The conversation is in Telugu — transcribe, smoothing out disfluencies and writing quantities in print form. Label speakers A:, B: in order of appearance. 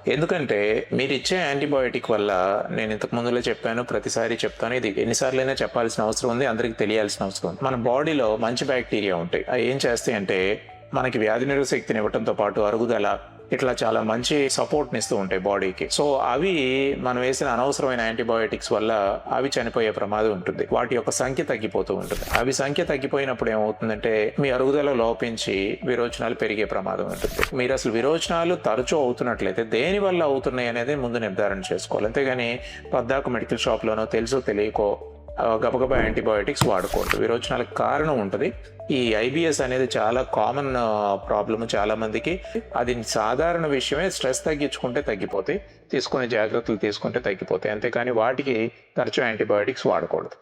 A: ఎందుకంటే మీరిచ్చే యాంటీబయోటిక్ వల్ల నేను ఇంతకు ముందులో చెప్పాను, ప్రతిసారి చెప్తాను, ఇది ఎన్నిసార్లైనా చెప్పాల్సిన అవసరం ఉంది, అందరికి తెలియాల్సిన అవసరం ఉంది. మన బాడీలో మంచి బ్యాక్టీరియా ఉంటాయి. అవి ఏం చేస్తాయి అంటే మనకి వ్యాధి నిరోధక శక్తిని ఇవ్వడంతో పాటు అరుగుదల ఇట్లా చాలా మంచి సపోర్ట్ని ఇస్తూ ఉంటాయి బాడీకి. సో అవి మనం వేసిన అనవసరమైన యాంటీబయోటిక్స్ వల్ల అవి చనిపోయే ప్రమాదం ఉంటుంది. వాటి యొక్క సంఖ్య తగ్గిపోతూ ఉంటుంది. అవి సంఖ్య తగ్గిపోయినప్పుడు ఏమవుతుందంటే మీ అరుగుదల లోపించి విరోచనాలు పెరిగే ప్రమాదం ఉంటుంది. మీరు అసలు విరోచనాలు తరచూ అవుతున్నట్లయితే దేని వల్ల అవుతున్నాయి అనేది ముందు నిర్ధారణ చేసుకోవాలి. అంతేగాని పద్దాకు మెడికల్ షాప్లోనో తెలుసో తెలియకో గబగబా యాంటీబయోటిక్స్ వాడకూడదు. విరోచనాలకు కారణం ఉంటుంది. ఈ ఐబిఎస్ అనేది చాలా కామన్ ప్రాబ్లమ్ చాలా మందికి. అది సాధారణ విషయమే. స్ట్రెస్ తగ్గించుకుంటే తగ్గిపోతాయి, తీసుకునే జాగ్రత్తలు తీసుకుంటే తగ్గిపోతాయి. అంతేకాని వాటికి తరచూ యాంటీబయోటిక్స్ వాడకూడదు.